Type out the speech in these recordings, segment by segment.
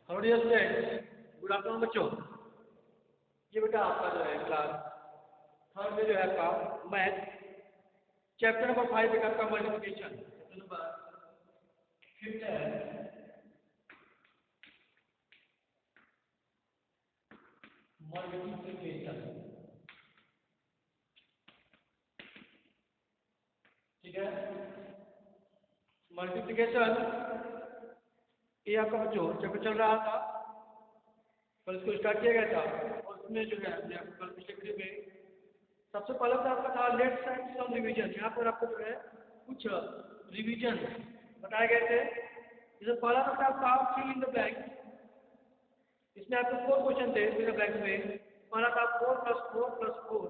Hello dear students, good afternoon बच्चों। ये बेटा आपका जो है क्लास थर्ड में जो है आपका मैथ चैप्टर नंबर 5 बेटा आपका मल्टीप्लिकेशन चैप्टर नंबर 5 है मल्टीप्लिकेशन। ठीक है, मल्टीप्लिकेशन ये आपका बच्चों चैप्टर चल रहा था, कल इसको स्टार्ट किया गया था और उसमें जो है हमने आपको कल पिछले वीडियो में सबसे पहला तो आपका था लेट्स राइट सम रिवीजन। यहाँ पर आपको जो है कुछ रिवीजन बताए गए थे। जैसे पहला तो आपका फिल इन द ब्लैंक, इसमें आपके 4 क्वेश्चन थे फिल इन द ब्लैंक में। पहला था 4 + 4 + 4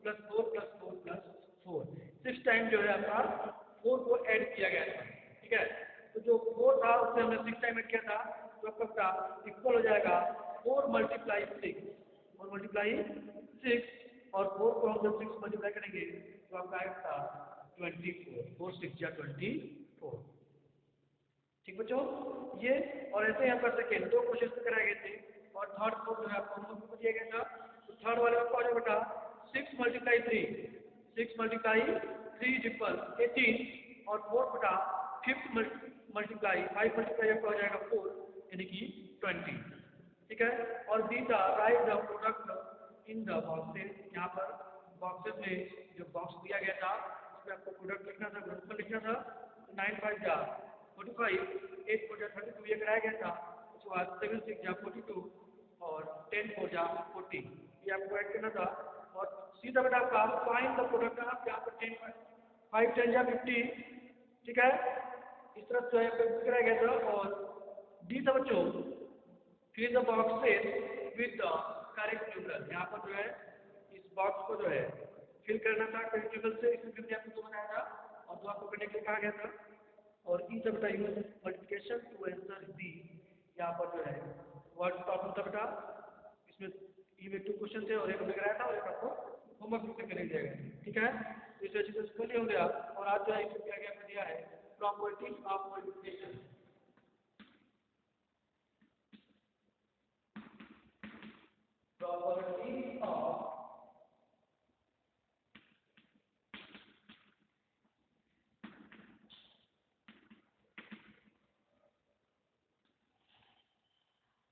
+ 4 + 4 + 4, 6 टाइम जो है आपका 4 को ऐड किया गया था। ठीक है, तो जो 4 था उससे हमने 6 टाइम ऐड किया था, तो आपका इक्वल हो जाएगा 4 × 6 और मल्टीप्लाई 6 और 4 को हम जब 6 मल्टीप्लाई करेंगे तो आपका आएगा 24, 4 6 या 24। ठीक बच्चों, ये और ऐसे यहाँ पर सेकेंड 2 क्वेश्चन कराए गए थे और थर्ड फोर्थ जो है आपको होमवर्क दिया गया था। तो थर्ड वाले में क्या बेटा 6 × 3 6 × 3 = 18 और फोर्थ बेटा 5 मल्टीप्लाई 5 मल्टीप्लाई आपका हो जाएगा 4 यानी कि 20। ठीक है, और बी था right the product in the boxes. यहाँ पर बॉक्सेस में जो बॉक्स दिया गया था उसमें आपको प्रोडक्ट लिखना था, गुणनफल लिखना था। 9 × 5 = 45, 8 × 4 = 32 ये कराया गया था। उसके बाद 7 × 6 = 42 और 10 × 4 = 40 ये आपको ऐड करना था। और सीधा बेटा आपका फाइंड द प्रोडक्ट आप यहाँ पर 10 5 10 = 50। ठीक है, इस तरह जो है कराया गया था। और डी था बच्चों fill the boxes with the correct table. यहाँ पर जो है इस बॉक्स को जो है फिल करना था करेक्ट टेबल से। इसमें हमने आपको बताया था और दो आपको करने के लिए कहा गया था। और ई था बेटा use multiplication to answer the. यहाँ पर जो है वर्ड प्रॉब्लम था बेटा, इसमें ई में 2 क्वेश्चन थे और एक हमने कराया था और एक आपको होमवर्क में करने दिया गया। ठीक है, तो इस वजह से इसको लिए होंगे आप। और आज जो है इसमें क्या क्या दिया है property of multiplication.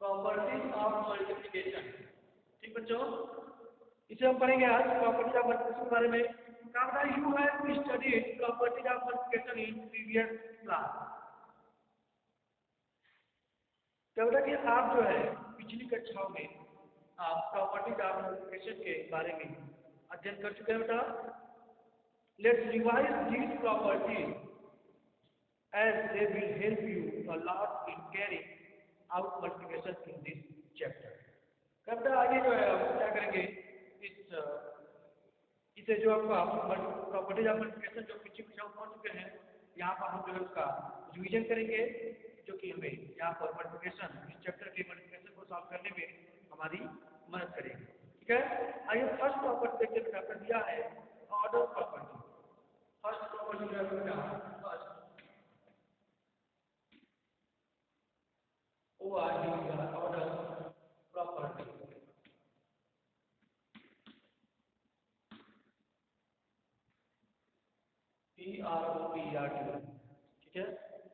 Properties of multiplication. ठीक बच्चों, इसे हम पढ़ेंगे आज प्रॉपर्टीज ऑफ मल्टीप्लिकेशन के बारे में। कहा था you have studied properties of multiplication in previous class. क्या बेटा कि आप जो है पिछली कक्षाओं में आप प्रॉपर्टीज ऑफ मल्टीप्लिकेशन के बारे में अध्ययन कर चुके हैं बेटा। Let's revise these properties as they will help you a lot in carrying out multiplication in this chapter. कब आगे जो है हम क्या करेंगे इसे जो आपका प्रॉपर्टीज ऑफ मल्टीप्लिकेशन जो पिछली कक्षा में पढ़ चुके हैं यहाँ पर हम जो है उसका रिवीजन करेंगे, जो कि हमें यहाँ पर मल्टीप्लिकेशन इस चैप्टर के मल्टीप्लिकेशन को सॉल्व करने में हमारी मदद करेगी। ठीक है, आइए फर्स्ट प्रॉपर्टी देखते हैं आपका दिया है ऑर्डर प्रॉपर्टी। फर्स्ट प्रॉपर्टी जो है फर्स्ट order property। PROPERT। ठीक है,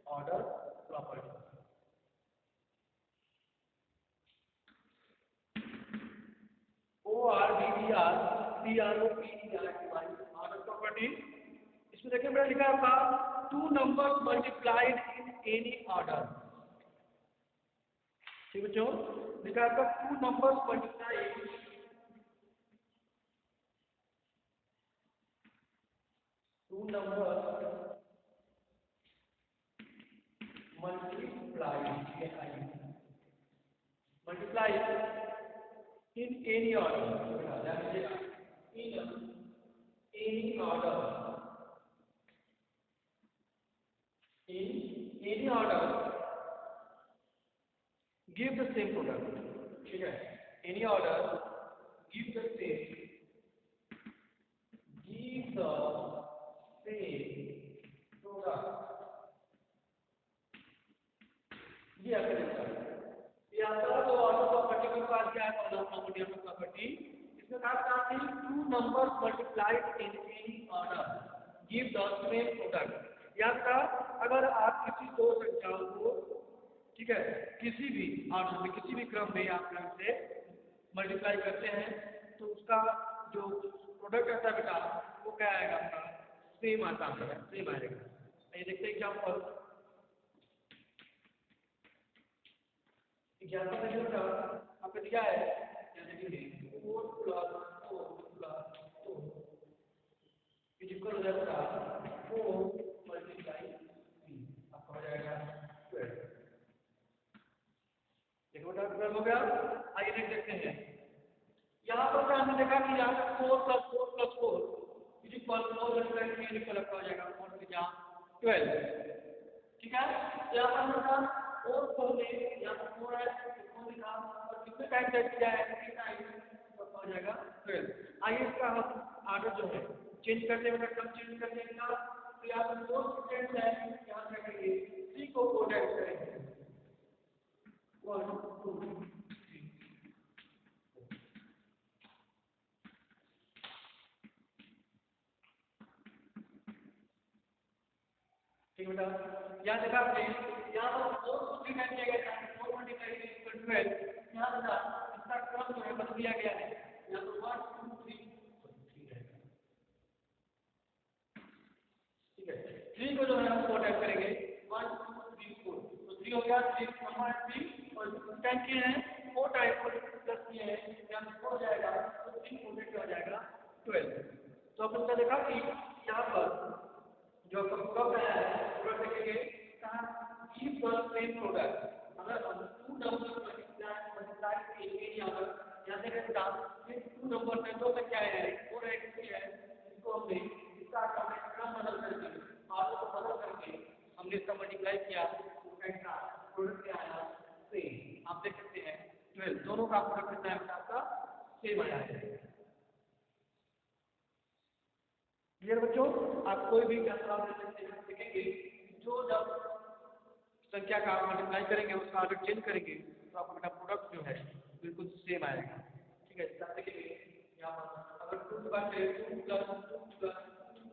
ऑर्डर प्रॉपर्टी। Order property. इसमें देखिए मैंने लिखा है आपका 2 numbers multiplied in any order. ठीक बच्चों, लिखा है आपका 2 numbers multiplied multiplied in any order। in any order, in any order give the same product। ठीक है, any order give the same product। ये आपका देखा ये प्रॉपर्टी के पास क्या है, पहला प्रॉपर्टी ऑफ प्रॉपर्टी, इसमें कहा था कि two numbers multiplied in any order give the same product. याद था, अगर आप किसी दो संख्याओं को, ठीक है, किसी भी ऑर्डर में, किसी भी क्रम में आप से मल्टीप्लाई करते हैं तो उसका जो प्रोडक्ट आता है बेटा वो क्या आएगा, आपका सेम आता है, सेम आएगा। ये देखते हैं एग्जाम्पल बेटा आपको दिया है, क्या देखेंगे, 4 + 4 + 4 इक्वल हो जाएगा 4 × 3, आपका हो जाएगा 12। देखो बेटा 12 हो गया। आइए देखते हैं, यहाँ पर हमने देखा कि यहाँ पे 4 + 4 + 4 इक्वल 4 × 3 इक्वल आपका हो जाएगा 4 × 12। ठीक है, यहाँ पर हमने 4 4 में यहाँ पर 4 है, 4 लिखा और कितने टाइम सेट किया है, 3 टाइम, तो हो जाएगा 12। आइए इसका हम ऑर्डर जो है चेंज करते हैं, मतलब चेंज करते हैं ना, तो यहाँ पर 4 स्टूडेंट्स हैं, यहाँ पे करेंगे 3 को 4 टाइम्स करेंगे, 1 2 3। ठीक बेटा, यहाँ देखा आपने, यहाँ पर 4 को 3 टाइम किया गया था, 4 × 12। यहाँ बेटा इसका क्रम जो है बदल दिया गया है, यहाँ पर 1 2 3 रहेगा। ठीक है, 3 को जो है हम 4 टाइप करेंगे, 1 2 3 4, तो 3 हो गया, 3 नंबर 3 और टाइम किए हैं 4 टाइप और प्लस किए हैं, यहाँ से 4 हो जाएगा, तो 3 4 क्या हो जाएगा 12। तो अपन ने देखा कि यहाँ पर जो प्रोडक्ट आया है, प्रोडक्ट देखेंगे कहाँ, गिव द सेम प्रोडक्ट। अगर हम 2 नंबर मल्टीप्लाई एनी ऑर्डर, यहाँ से बेटा ये 2 नंबर में 2 संख्या है, 4 है 3 है, इसको हमने इसका क्रम बदल करके, ऑर्डर को बदल करके हमने इसका मल्टीप्लाई किया, तो कैसा प्रोडक्ट क्या आया, सेम। आप देख सकते हैं 12, दोनों का प्रोडक्ट कितना है, आपका सेम आया है। क्लियर बच्चों, आप कोई भी सवाल दे सकते हैं, देखेंगे जो जब संख्या का आप मल्टीप्लाई करेंगे उसका ऑर्डर चेंज करेंगे तो आपका बेटा प्रोडक्ट जो है बिल्कुल सेम आएगा। ठीक है, जैसे देखेंगे यहाँ पर अगर 2 की बात करें, 2 + 2 + 2 + 2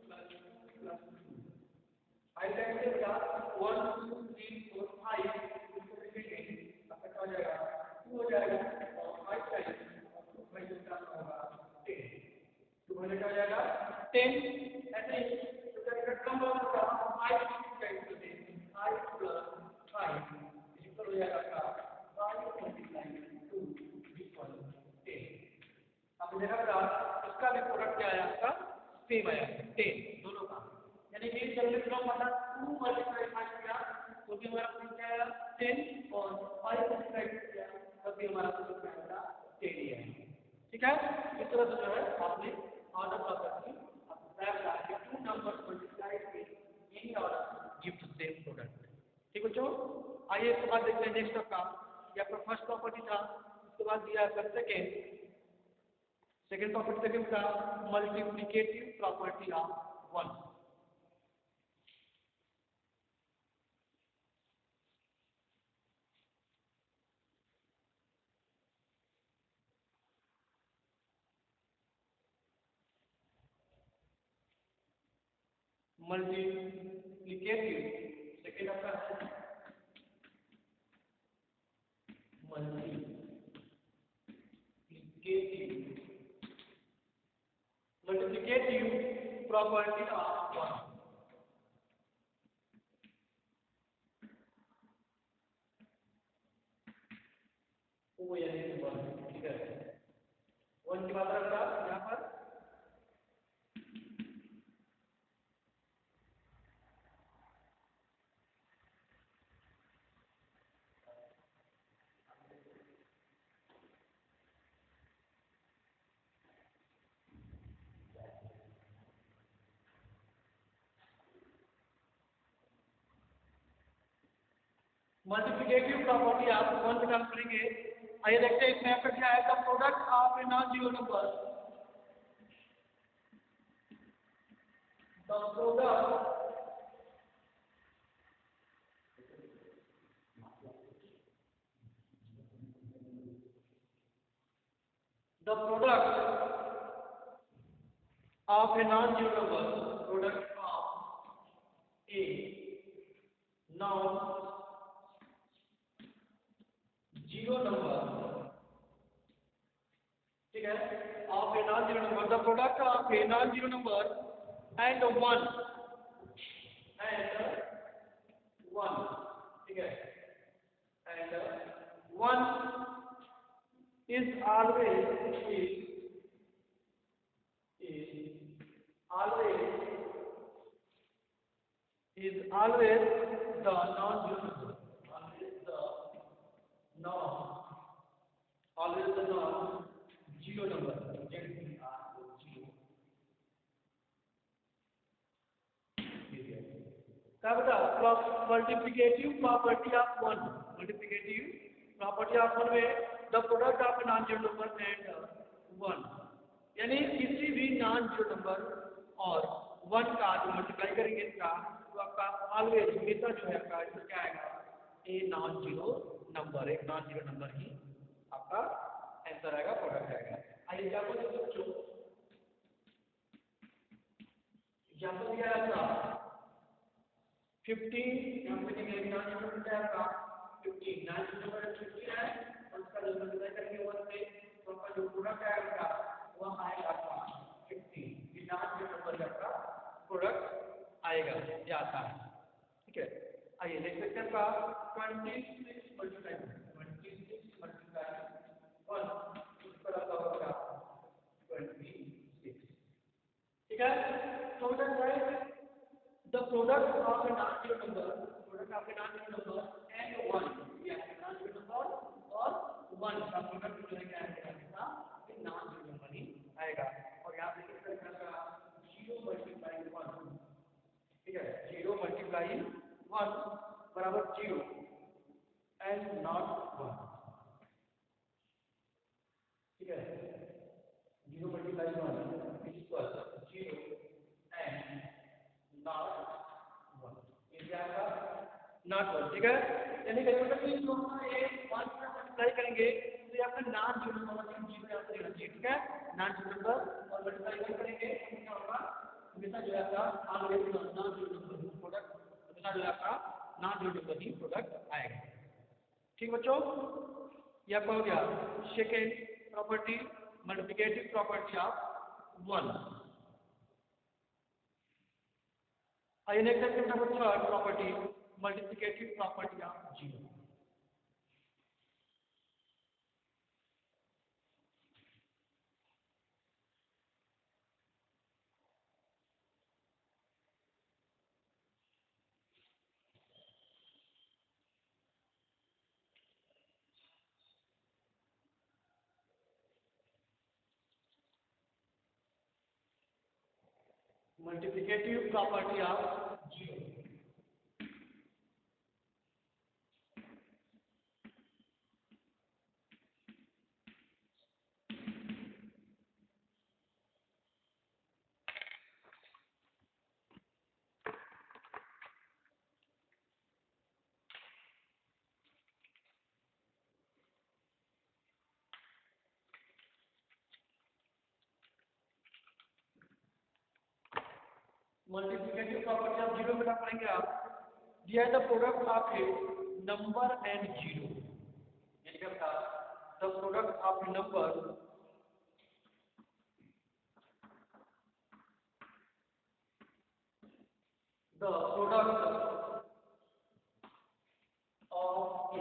+ 2 आई टाइम से बेटा 1 2 3 4 5 इसको लिखेंगे, आपका क्या हो जाएगा 2 हो जाएगा और 5 टाइम 2 5 का होगा 10, तो मैंने क्या हो जाएगा 10। ऐसे ही तो क्या क्रम होगा 5 टाइम करते हैं, 5 + 5 इक्वल हो जाएगा आपका 5 × 2 इक्वल 10। अब देखा था इसका भी प्रोडक्ट क्या आया, आपका सेम आया 10 दोनों का, यानी कि जब मैं क्रम वाला 2 × 5 किया तो भी हमारा प्रोडक्ट क्या आया 10 और 5 × 5 किया तब भी हमारा प्रोडक्ट क्या आया 10 ही है। ठीक है, इस तरह से जो है आपने order property two numbers multiplied in any order give the same product। ठीक बच्चों, आइए इसके बाद देखते हैं नेक्स्ट आपका, ये आपका फर्स्ट प्रॉपर्टी था, उसके बाद दिया आपका सेकेंड प्रॉपर्टी सेकेंड था multiplicative property of 1। Multiplicative second आपका है मल्टीप्लिकेटिव प्रॉपर्टी ऑफ 1। वो यानी 1। ठीक है, 1 की बात रखा यहाँ पर मल्टीप्लिकेटिव प्रॉपर्टी आप 1 पे काम करेंगे। आइए देखते हैं इसमें आपका क्या है, the product of a non zero number, the product the product of a non zero number, product of a non zero number, ठीक है, of a non zero number, the product of a non zero number and one, ठीक है, and one is always always the non-zero number, always the non-zero number, क्या बता, multiplicative property of one, multiplicative property of one में the product of non zero number and one, यानी किसी भी non zero number और one का जो multiply करेंगे इसका, तो आपका ऑलवेज हमेशा जो है आपका इसमें क्या आएगा, ए नॉन जीरो नंबर, एक नॉन जीरो नंबर ही आपका आंसर आएगा, प्रोडक्ट आएगा। आइए एग्जाम्पल देखो बच्चों, एग्जाम्पल दिया है आपका 15, यहाँ पे देखिए नॉन जीरो नंबर है आपका 15, नॉन जीरो नंबर 15 है और उसका जो मल्टीप्लाई करेंगे 1 से, तो आपका जो प्रोडक्ट आएगा वह आएगा आपका 15, ये नॉन जीरो नंबर का आपका प्रोडक्ट आएगा, ये आता है, ठीक है। आइए नेक्स्ट क्वेश्चन का 26 मल्टीप्लाई 1, इस पर आपका होगा 26, ठीक है। तो the product of a non-zero number, product of a non-zero number and one, yeah, non-zero number और one का product जो है क्या आएगा, ये non-zero number ही आएगा, और यहाँ पे किस तरह का 0 multiply 1, ठीक है, 0 multiply 1 बराबर 0 and not 1, ठीक है, 0 multiply 1 is equal 0 and not one, ठीक है, यानी कि मतलब कि जो हम ये 1 से मल्टीप्लाई करेंगे तो ये आपका नॉन जीरो नंबर जीरो यहाँ पे रहना चाहिए, ठीक है, नॉन जीरो नंबर और मल्टीप्लाई करेंगे तो क्या होगा, हमेशा जो है आपका ऑलवेज नॉन जीरो नंबर ही प्रोडक्ट, हमेशा जो है आपका नॉन जीरो नंबर ही प्रोडक्ट आएगा, ठीक बच्चों। ये आपका हो गया second property, multiplicative property of one. आइए next question number third property, multiplicative property of zero. Multiplicative property of zero, multiplicative property of zero में क्या पढ़ेंगे आप, दिया है the product of A number and zero, यानी क्या बता, the product of A number the product of a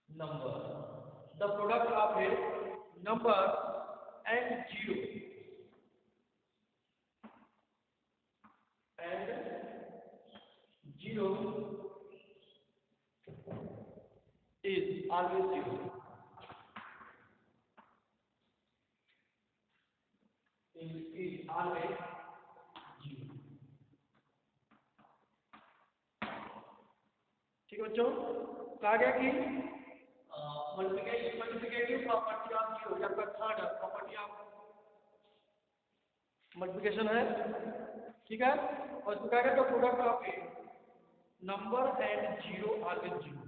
number, the product of a number and zero is always zero, is always zero, ठीक है बच्चों। कहा गया कि मल्टीप्लिकेटिव प्रॉपर्टी ऑफ जीरो, आपका थर्ड प्रॉपर्टी ऑफ मल्टीप्लिकेशन है, ठीक है, और इसको कहा गया तो product of A number and zero always zero,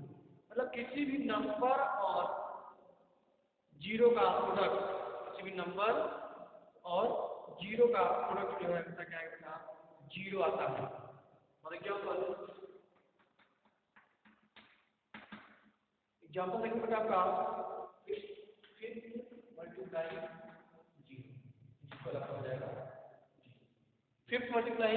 मतलब किसी भी नंबर और जीरो का प्रोडक्ट किसी भी नंबर और जीरो का प्रोडक्ट जो है बेटा क्या है बेटा जीरो आता है। मतलब क्या होगा एग्जाम्पल देखो बेटा आपका फिफ्थ मल्टीप्लाई जीरो इक्वल आपका हो जाएगा fifth multiply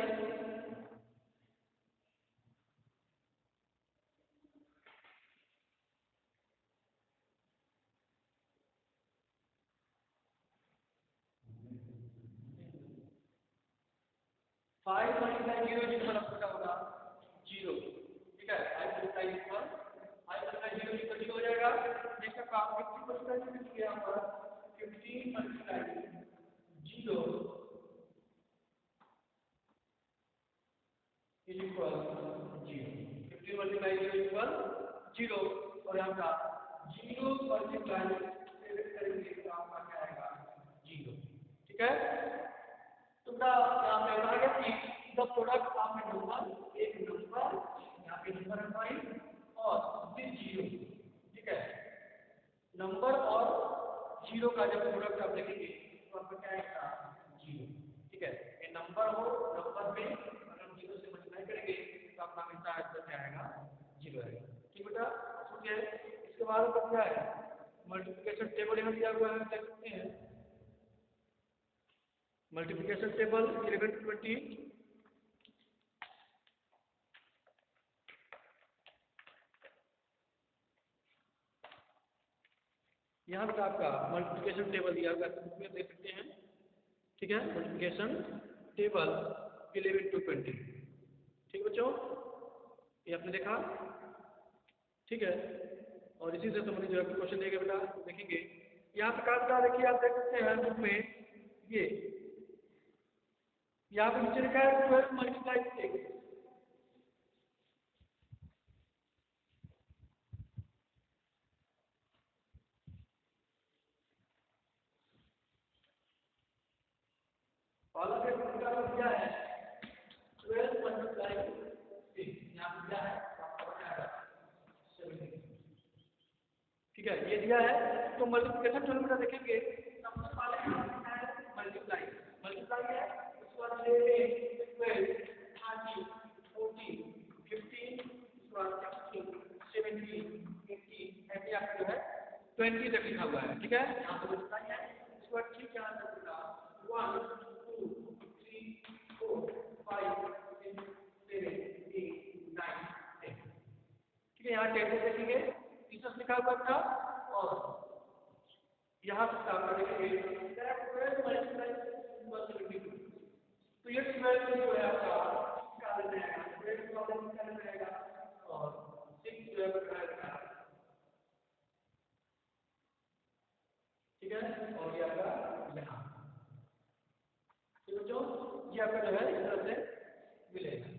5 multiply zero equal आपका क्या होगा जीरो। ठीक है 5 मल्टीप्लाई जीरो जीरो हो जाएगा। नेक्स्ट आपका 50 मल्टीप्लाई जीरो किया यहाँ पर 15 multiply zero is equal zero. 15 multiply zero equal zero और यहाँ का जीरो मल्टीप्लाई 7 करेंगे तो आपका क्या आएगा जीरो। ठीक है तो यहाँ पे बता गया कि the product of A number एक नंबर यहाँ पे नंबर है और विद जीरो। ठीक है नंबर और जीरो का जब प्रोडक्ट आप देखेंगे तो आपका क्या आएगा जीरो। ठीक है ये नंबर हो नंबर में अगर जीरो से मल्टीप्लाई करेंगे तो आपका हमेशा आंसर क्या आएगा जीरो आएगा। ठीक बेटा ठीक है इसके बाद आपका क्या है मल्टीप्लिकेशन टेबल यहाँ दिया हुआ है देख सकते हैं। मल्टीप्लिकेशन टेबल 11 to 20 यहाँ पर आपका मल्टीप्लिकेशन टेबल दिया हुआ है देख सकते हैं। ठीक है मल्टीप्लिकेशन टेबल 11 to 20। ठीक बच्चों ये आपने देखा। ठीक है और इसी से संबंधित जो है क्वेश्चन देगा बेटा देखेंगे। यहाँ पे कागज देखिए आप देख सकते हैं बुक में ये यहाँ पे नीचे लिखा है 12 मल्टीप्लाई 6। वाला पे का दिया है 12 मल्टीप्लाई 6 यहाँ पे दिया है आपको बताया 17। ठीक है ये दिया है तो मल्टीप्लिकेशन टेबल में देखेंगे सबसे पहले मल्टीप्लाई मल्टीप्लाई है उसके बाद 12 30 40 15 उसके बाद 16 17 18 ऐसे आपका जो है 20 तक लिखा हुआ है। ठीक है यहाँ पे मल्टीप्लाई है उसके बाद ठीक यहाँ तक लिखा 1 2 3 4 5 6 7 8 9 10। ठीक है यहाँ 10 तक देखेंगे टीचर्स लिखा हुआ था और यहाँ पे आपका देखेंगे तो ये 12 जो है आपका निकाल जाएगा 12 वाला निकाल जाएगा और 6 जो है बताएगा। ठीक है और ये आपका यहाँ तो जो ये आपका जो है इस तरह से मिलेगा।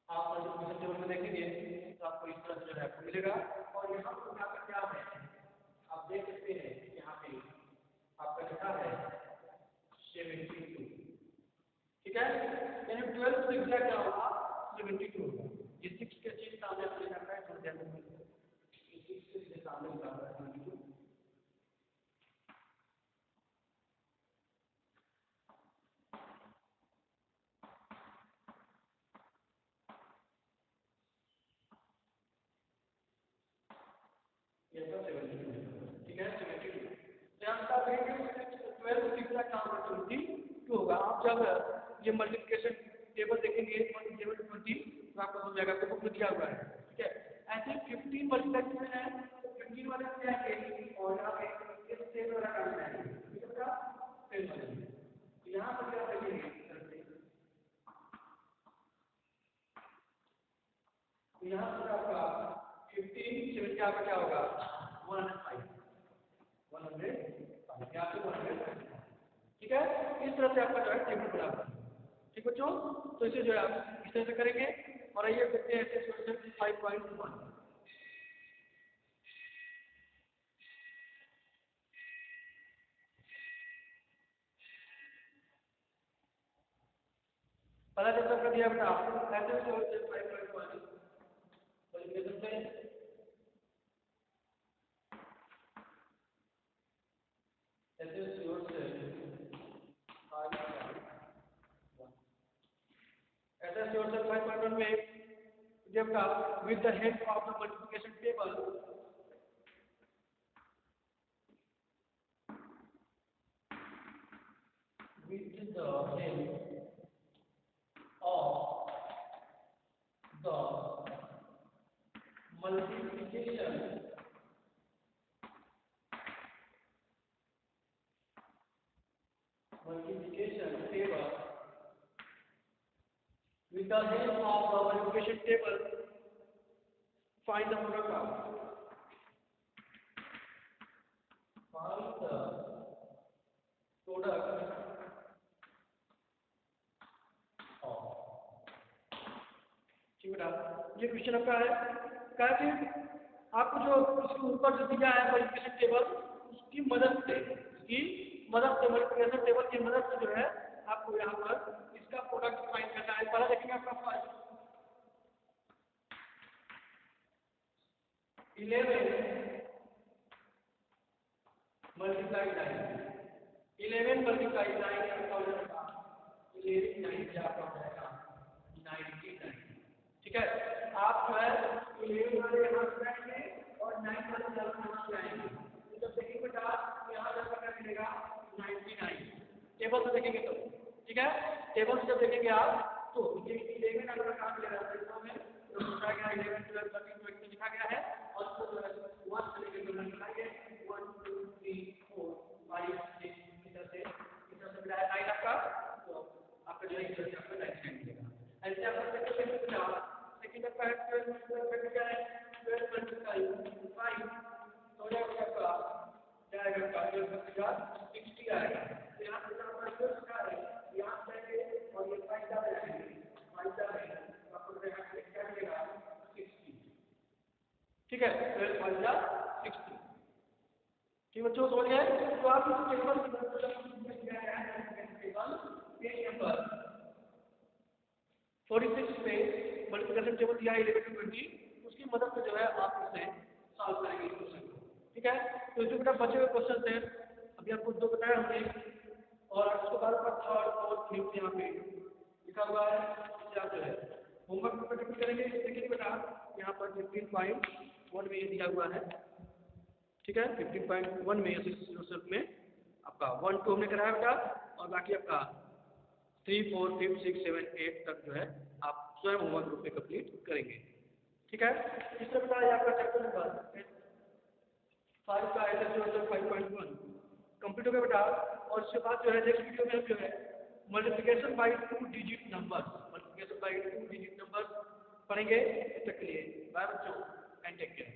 आप मल्टीप्लिकेशन टेबल में देखेंगे तो आपको इस तरह से जो है आपको मिलेगा। और यहाँ पर आपका क्या है आप देख सकते हैं यहाँ पे आपका लिखा है 72। ठीक है यानी 12 से क्या होगा 72 होगा। ये 6 के चीज सामने आपको लिखा है थोड़ा ध्यान रखिए ये 6 के चीज सामने लिखा है 72। ये सब 72 ठीक है 72 तो यहाँ का देखेंगे 12 से क्या काम है 22 होगा। आप जब ये मल्टीप्लिकेशन टेबल देखेंगे 7 to 20 तो आपको समझ जाएगा बुक में दिया हुआ है। ठीक है ऐसे 15 मल्टीप्लिकेशन है तो 15 वाले से आएंगे और यहाँ पे इस टेबल वाला काम आएंगे। ठीक है बेटा 10 वाले तो यहाँ पर क्या करेंगे तो यहाँ पर आपका 15 7 का क्या होगा 105 यहाँ पे 105। ठीक है इस तरह से आपका जो है टेबल बना हुआ है। ठीक बच्चों तो इसे जो है आप इस तरह से करेंगे और आइए देखते हैं क्वेश्चन 5.1। पहला चैप्टर कर दिया बेटा ऐसे सोर्स 5.1 मल्टीप्लिकेशन से ऐसे सोर्स ऐसे सोर्स 5.1 में जब का with the help of the multiplication table with the help of the multiplication table with the help of the multiplication table find the product of find the product of ठीक बेटा ये question आपका है क्या कि आपको जो इसके ऊपर जो दिया है मल्टीप्लिकेशन टेबल उसकी मदद से मल्टीप्लिकेशन टेबल की मदद से जो है आपको यहाँ पर इसका प्रोडक्ट फाइंड करना है। पहला देखेंगे आपका फर्स्ट 11 मल्टीप्लाई 9 11 मल्टीप्लाई 9 आपका हो जाएगा 11 9 आपका हो जाएगा 99। ठीक है आप जो है 11 वाले यहाँ से आएंगे और 9 वाले यहाँ से आएंगे तो जब देखेंगे बेटा यहाँ पर क्या मिलेगा 99 टेबल से देखेंगे तो ठीक है टेबल से जब देखेंगे आप तो ये 11 अगर कहाँ मिलेगा में तो लिखा गया 11 12 13 20 लिखा गया है और उसको 1 से लेकर जो लिखाएंगे 1 2 3 4 5 6 इधर से मिला है 9 आपका तो आपका जो है इधर से आपका 99 मिलेगा। ऐसे आपका सेकंड आपका है 12 क्या है 12 मल्टीप्लाई 5 तो जाएगा आपका जाएगा आपका 60 आएगा तो यहाँ से आपका जो लिखा है यहाँ से और ये 5 का जाएंगे 5 का है आपको यहाँ से क्या मिलेगा 60। ठीक है 12 5 जा 60। ठीक बच्चों समझ गए तो आप इस टेबल की मदद से टेबल पेज नंबर 46 पे मल्टीप्लिकेशन टेबल दिया है 11 to 20 उसकी मदद से जो है आप इसे सॉल्व करेंगे इस क्वेश्चन को। ठीक है तो जो बेटा बचे हुए क्वेश्चन थे अभी आपको दो बताया हमने और उसके बाद आपका थर्ड और फिफ्थ यहाँ पे लिखा हुआ है इसे आप जो है होमवर्क में कंप्लीट करेंगे। देखिए बेटा यहाँ पर 15.1 में ये दिया हुआ है। ठीक है 15.1 में में आपका 1 2 हमने कराया बेटा और बाकी आपका 3 4 5 6 7 8 तक जो है आप स्वयं होमवर्क रूप में कंप्लीट करेंगे। ठीक है इससे बेटा आपका चैप्टर नंबर 5 का एसएससी 5.1 कंप्लीट हो गया बेटा और इसके बाद जो है नेक्स्ट वीडियो में हम जो है मल्टीप्लिकेशन बाय 2 डिजिट नंबर्स पढ़ेंगे। तब तक के लिए बाय बच्चों एंड टेक केयर।